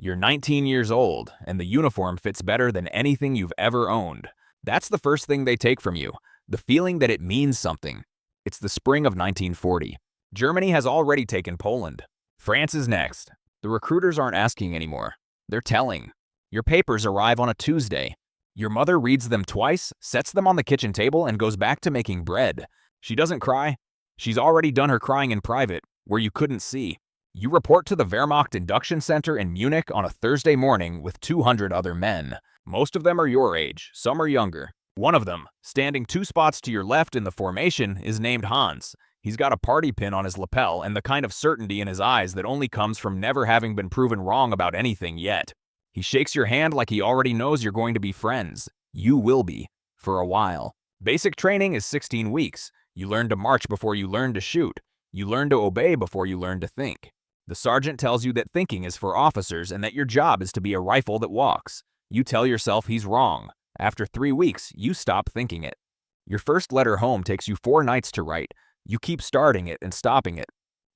You're 19 years old, and the uniform fits better than anything you've ever owned. That's the first thing they take from you, the feeling that it means something. It's the spring of 1940. Germany has already taken Poland. France is next. The recruiters aren't asking anymore. They're telling. Your papers arrive on a Tuesday. Your mother reads them twice, sets them on the kitchen table, and goes back to making bread. She doesn't cry. She's already done her crying in private, where you couldn't see. You report to the Wehrmacht induction center in Munich on a Thursday morning with 200 other men. Most of them are your age, some are younger. One of them, standing 2 spots to your left in the formation, is named Hans. He's got a party pin on his lapel and the kind of certainty in his eyes that only comes from never having been proven wrong about anything yet. He shakes your hand like he already knows you're going to be friends. You will be, for a while. Basic training is 16 weeks. You learn to march before you learn to shoot. You learn to obey before you learn to think. The sergeant tells you that thinking is for officers and that your job is to be a rifle that walks. You tell yourself he's wrong. After 3 weeks, you stop thinking it. Your first letter home takes you 4 nights to write. You keep starting it and stopping it.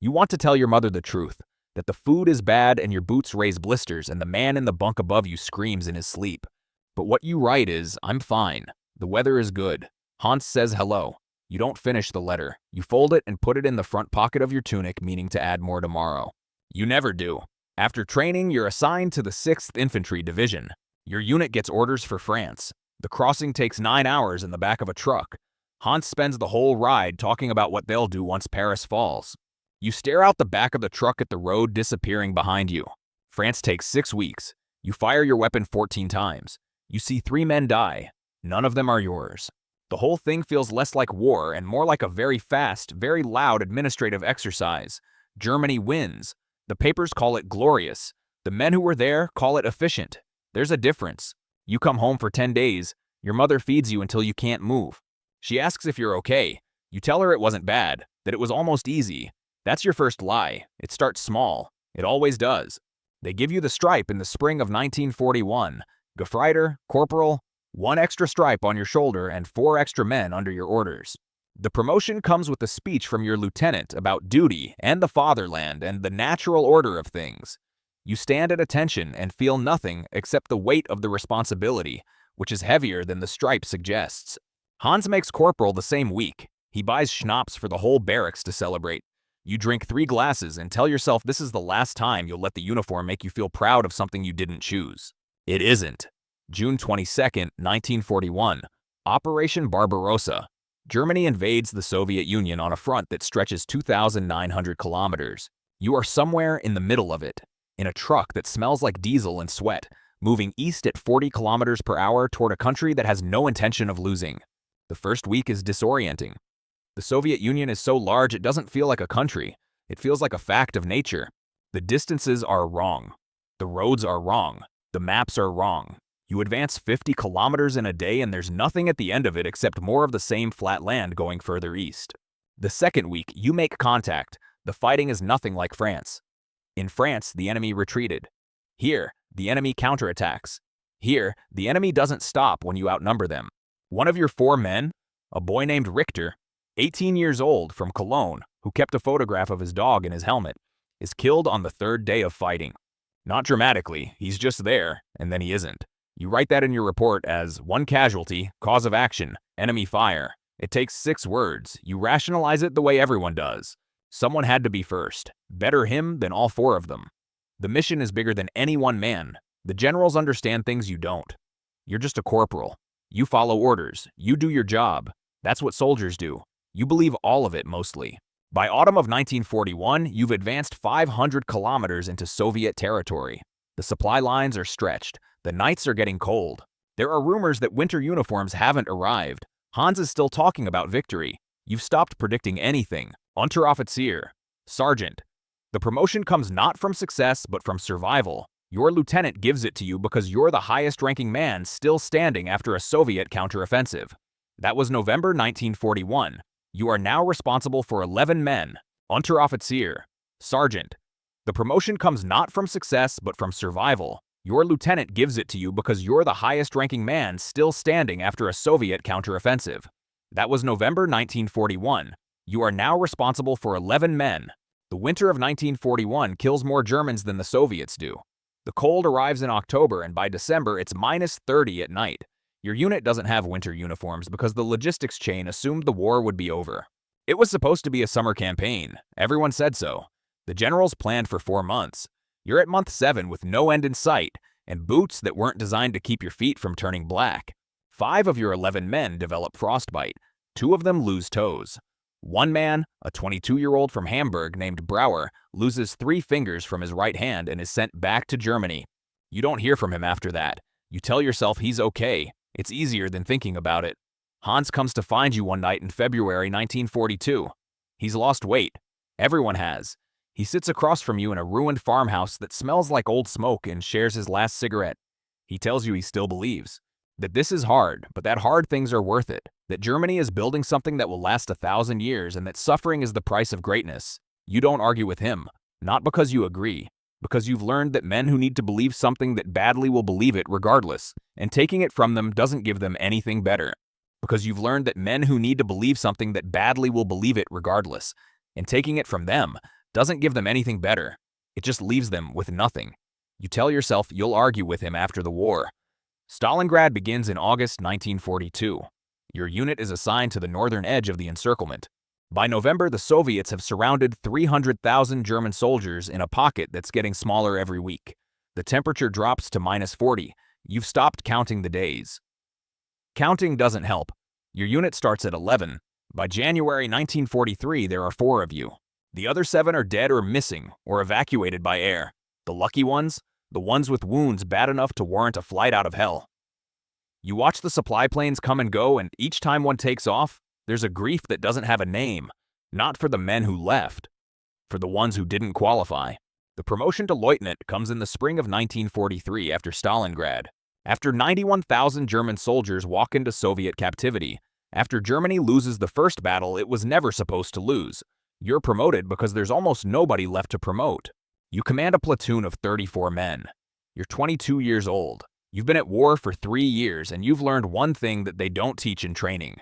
You want to tell your mother the truth, that the food is bad and your boots raise blisters and the man in the bunk above you screams in his sleep. But what you write is, I'm fine. The weather is good. Hans says hello. You don't finish the letter. You fold it and put it in the front pocket of your tunic, meaning to add more tomorrow. You never do. After training, you're assigned to the 6th Infantry Division. Your unit gets orders for France. The crossing takes 9 hours in the back of a truck. Hans spends the whole ride talking about what they'll do once Paris falls. You stare out the back of the truck at the road disappearing behind you. France takes 6 weeks. You fire your weapon 14 times. You see 3 men die. None of them are yours. The whole thing feels less like war and more like a very fast, very loud administrative exercise. Germany wins. The papers call it glorious. The men who were there call it efficient. There's a difference. You come home for 10 days. Your mother feeds you until you can't move. She asks if you're okay. You tell her it wasn't bad, that it was almost easy. That's your first lie. It starts small. It always does. They give you the stripe in the spring of 1941. Gefreiter, corporal, 1 extra stripe on your shoulder and 4 extra men under your orders. The promotion comes with a speech from your lieutenant about duty and the fatherland and the natural order of things. You stand at attention and feel nothing except the weight of the responsibility, which is heavier than the stripe suggests. Hans makes corporal the same week. He buys schnapps for the whole barracks to celebrate. You drink 3 glasses and tell yourself this is the last time you'll let the uniform make you feel proud of something you didn't choose. It isn't. June 22, 1941. Operation Barbarossa. Germany invades the Soviet Union on a front that stretches 2,900 kilometers. You are somewhere in the middle of it, in a truck that smells like diesel and sweat, moving east at 40 kilometers per hour toward a country that has no intention of losing. The first week is disorienting. The Soviet Union is so large it doesn't feel like a country. It feels like a fact of nature. The distances are wrong. The roads are wrong. The maps are wrong. You advance 50 kilometers in a day and there's nothing at the end of it except more of the same flat land going further east. The second week, you make contact. The fighting is nothing like France. In France, the enemy retreated. Here, the enemy counterattacks. Here, the enemy doesn't stop when you outnumber them. One of your 4 men, a boy named Richter, 18 years old, from Cologne, who kept a photograph of his dog in his helmet, is killed on the 3rd day of fighting. Not dramatically, he's just there, and then he isn't. You write that in your report as 1 casualty, cause of action, enemy fire. It takes 6 words. You rationalize it the way everyone does. Someone had to be first. Better him than all 4 of them. The mission is bigger than any one man. The generals understand things you don't. You're just a corporal. You follow orders. You do your job. That's what soldiers do. You believe all of it mostly. By autumn of 1941, you've advanced 500 kilometers into Soviet territory. The supply lines are stretched. The nights are getting cold. There are rumors that winter uniforms haven't arrived. Hans is still talking about victory. You've stopped predicting anything. Unteroffizier. Sergeant. The promotion comes not from success, but from survival. Your lieutenant gives it to you because you're the highest-ranking man still standing after a Soviet counteroffensive. That was November 1941. You are now responsible for 11 men. Unteroffizier. Sergeant. The promotion comes not from success, but from survival. Your lieutenant gives it to you because you're the highest-ranking man still standing after a Soviet counteroffensive. That was November 1941. You are now responsible for 11 men. The winter of 1941 kills more Germans than the Soviets do. The cold arrives in October, and by December, it's -30 at night. Your unit doesn't have winter uniforms because the logistics chain assumed the war would be over. It was supposed to be a summer campaign. Everyone said so. The generals planned for 4 months. You're at month 7 with no end in sight, and boots that weren't designed to keep your feet from turning black. 5 of your 11 men develop frostbite. 2 of them lose toes. One man, a 22-year-old from Hamburg named Brauer, loses 3 fingers from his right hand and is sent back to Germany. You don't hear from him after that. You tell yourself he's okay. It's easier than thinking about it. Hans comes to find you one night in February 1942. He's lost weight. Everyone has. He sits across from you in a ruined farmhouse that smells like old smoke and shares his last cigarette. He tells you he still believes. That this is hard, but that hard things are worth it. That Germany is building something that will last 1,000 years and that suffering is the price of greatness. You don't argue with him. Not because you agree. Because you've learned that men who need to believe something that badly will believe it regardless, and taking it from them doesn't give them anything better. Because you've learned that men who need to believe something that badly will believe it regardless, and taking it from them doesn't give them anything better. It just leaves them with nothing. You tell yourself you'll argue with him after the war. Stalingrad begins in August 1942. Your unit is assigned to the northern edge of the encirclement. By November, the Soviets have surrounded 300,000 German soldiers in a pocket that's getting smaller every week. The temperature drops to -40. You've stopped counting the days. Counting doesn't help. Your unit starts at 11. By January 1943, there are 4 of you. The other 7 are dead or missing, or evacuated by air. The lucky ones? The ones with wounds bad enough to warrant a flight out of hell. You watch the supply planes come and go, and each time one takes off, there's a grief that doesn't have a name. Not for the men who left. For the ones who didn't qualify. The promotion to lieutenant comes in the spring of 1943 after Stalingrad. After 91,000 German soldiers walk into Soviet captivity. After Germany loses the first battle it was never supposed to lose. You're promoted because there's almost nobody left to promote. You command a platoon of 34 men. You're 22 years old. You've been at war for 3 years and you've learned one thing that they don't teach in training.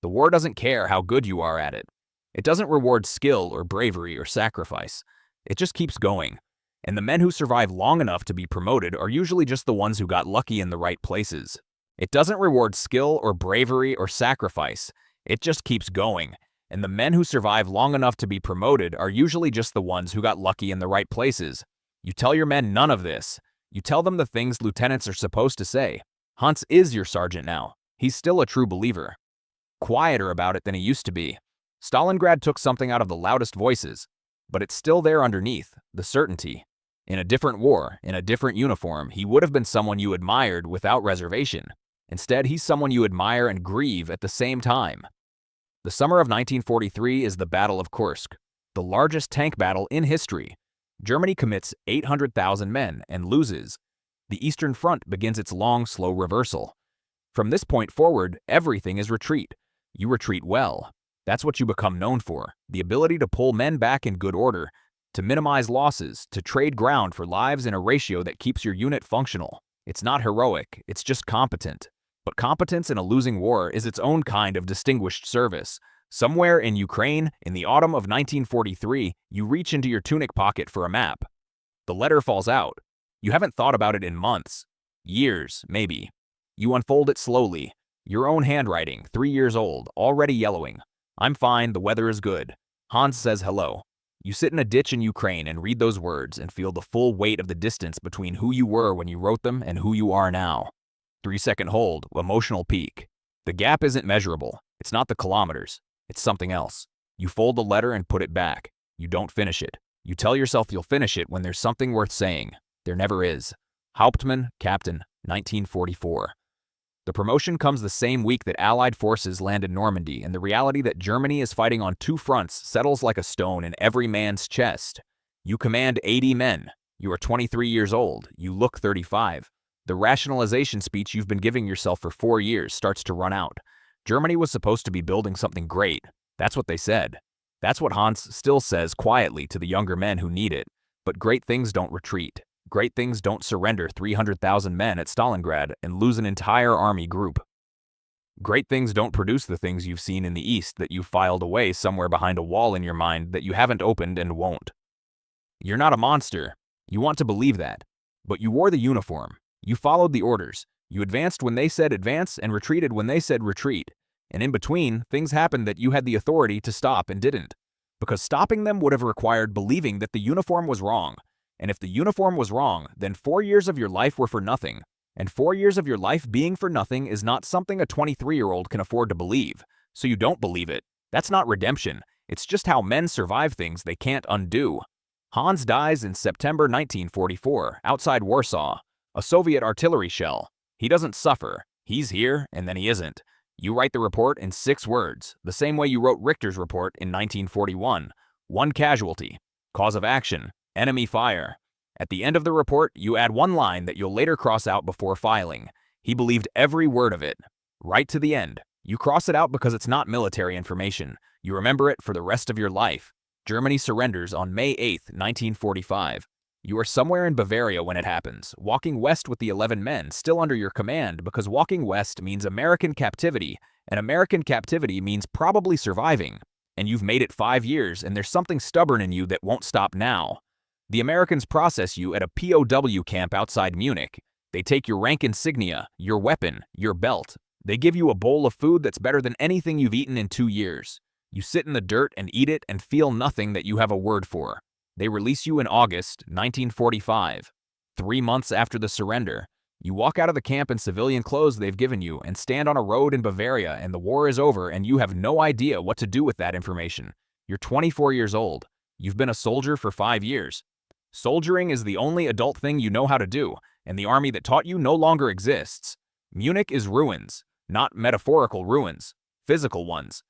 The war doesn't care how good you are at it. It doesn't reward skill or bravery or sacrifice. It just keeps going. And the men who survive long enough to be promoted are usually just the ones who got lucky in the right places. It doesn't reward skill or bravery or sacrifice. It just keeps going. And the men who survive long enough to be promoted are usually just the ones who got lucky in the right places. You tell your men none of this. You tell them the things lieutenants are supposed to say. Hans is your sergeant now. He's still a true believer. Quieter about it than he used to be. Stalingrad took something out of the loudest voices, but it's still there underneath, the certainty. In a different war, in a different uniform, he would have been someone you admired without reservation. Instead, he's someone you admire and grieve at the same time. The summer of 1943 is the Battle of Kursk, the largest tank battle in history. Germany commits 800,000 men and loses. The Eastern Front begins its long, slow reversal. From this point forward, everything is retreat. You retreat well. That's what you become known for, the ability to pull men back in good order, to minimize losses, to trade ground for lives in a ratio that keeps your unit functional. It's not heroic, it's just competent. But competence in a losing war is its own kind of distinguished service. Somewhere in Ukraine, in the autumn of 1943, you reach into your tunic pocket for a map. The letter falls out. You haven't thought about it in months. Years, maybe. You unfold it slowly. Your own handwriting, 3 years old, already yellowing. I'm fine, the weather is good. Hans says hello. You sit in a ditch in Ukraine and read those words and feel the full weight of the distance between who you were when you wrote them and who you are now. 3-second hold, emotional peak. The gap isn't measurable. It's not the kilometers. It's something else. You fold the letter and put it back. You don't finish it. You tell yourself you'll finish it when there's something worth saying. There never is. Hauptmann, Captain, 1944. The promotion comes the same week that Allied forces land in Normandy, and the reality that Germany is fighting on 2 fronts settles like a stone in every man's chest. You command 80 men. You are 23 years old. You look 35. The rationalization speech you've been giving yourself for 4 years starts to run out. Germany was supposed to be building something great. That's what they said. That's what Hans still says quietly to the younger men who need it. But great things don't retreat. Great things don't surrender 300,000 men at Stalingrad and lose an entire army group. Great things don't produce the things you've seen in the East that you've filed away somewhere behind a wall in your mind that you haven't opened and won't. You're not a monster. You want to believe that. But you wore the uniform. You followed the orders. You advanced when they said advance and retreated when they said retreat. And in between, things happened that you had the authority to stop and didn't. Because stopping them would have required believing that the uniform was wrong. And if the uniform was wrong, then 4 years of your life were for nothing. And 4 years of your life being for nothing is not something a 23-year-old can afford to believe. So you don't believe it. That's not redemption. It's just how men survive things they can't undo. Hans dies in September 1944, outside Warsaw. A Soviet artillery shell. He doesn't suffer. He's here, and then he isn't. You write the report in 6 words, the same way you wrote Richter's report in 1941. 1 casualty. Cause of action. Enemy fire. At the end of the report, you add 1 line that you'll later cross out before filing. He believed every word of it. Right to the end. You cross it out because it's not military information. You remember it for the rest of your life. Germany surrenders on May 8, 1945. You are somewhere in Bavaria when it happens, walking west with the 11 men still under your command because walking west means American captivity, and American captivity means probably surviving. And you've made it 5 years, and there's something stubborn in you that won't stop now. The Americans process you at a POW camp outside Munich. They take your rank insignia, your weapon, your belt. They give you a bowl of food that's better than anything you've eaten in 2 years. You sit in the dirt and eat it and feel nothing that you have a word for. They release you in August 1945. 3 months after the surrender, you walk out of the camp in civilian clothes they've given you and stand on a road in Bavaria, and the war is over and you have no idea what to do with that information. You're 24 years old. You've been a soldier for 5 years. Soldiering is the only adult thing you know how to do, and the army that taught you no longer exists. Munich is ruins, not metaphorical ruins, physical ones.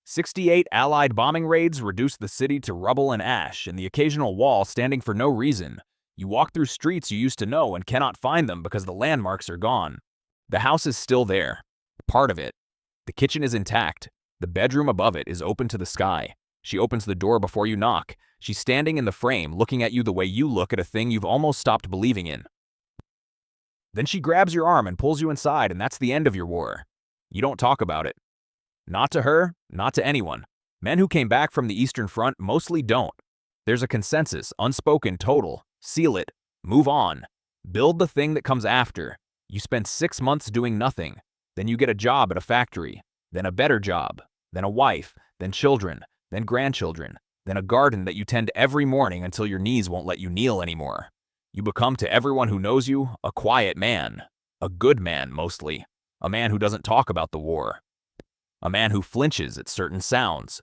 68 Allied bombing raids reduced the city to rubble and ash, and the occasional wall standing for no reason. You walk through streets you used to know and cannot find them because the landmarks are gone. The house is still there, part of it. The kitchen is intact. The bedroom above it is open to the sky. She opens the door before you knock. She's standing in the frame, looking at you the way you look at a thing you've almost stopped believing in. Then she grabs your arm and pulls you inside, and that's the end of your war. You don't talk about it. Not to her, not to anyone. Men who came back from the Eastern Front mostly don't. There's a consensus, unspoken, total. Seal it. Move on. Build the thing that comes after. You spend 6 months doing nothing. Then you get a job at a factory. Then a better job. Then a wife. Then children. Then grandchildren. Then a garden that you tend every morning until your knees won't let you kneel anymore. You become, to everyone who knows you, a quiet man. A good man, mostly. A man who doesn't talk about the war. A man who flinches at certain sounds.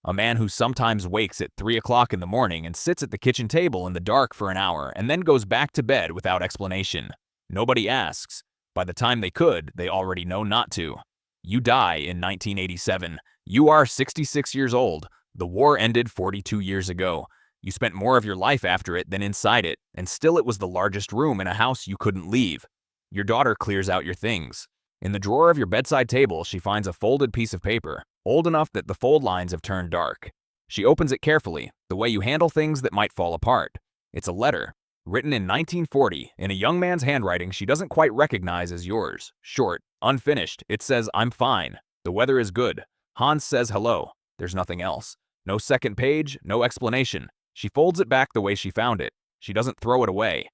A man who sometimes wakes at 3 o'clock in the morning and sits at the kitchen table in the dark for an hour and then goes back to bed without explanation. Nobody asks. By the time they could, they already know not to. You die in 1987. You are 66 years old. The war ended 42 years ago. You spent more of your life after it than inside it, and still it was the largest room in a house you couldn't leave. Your daughter clears out your things. In the drawer of your bedside table, she finds a folded piece of paper, old enough that the fold lines have turned dark. She opens it carefully, the way you handle things that might fall apart. It's a letter, written in 1940, in a young man's handwriting she doesn't quite recognize as yours. Short, unfinished, it says, "I'm fine. The weather is good." Hans says hello. There's nothing else. No second page, no explanation. She folds it back the way she found it. She doesn't throw it away.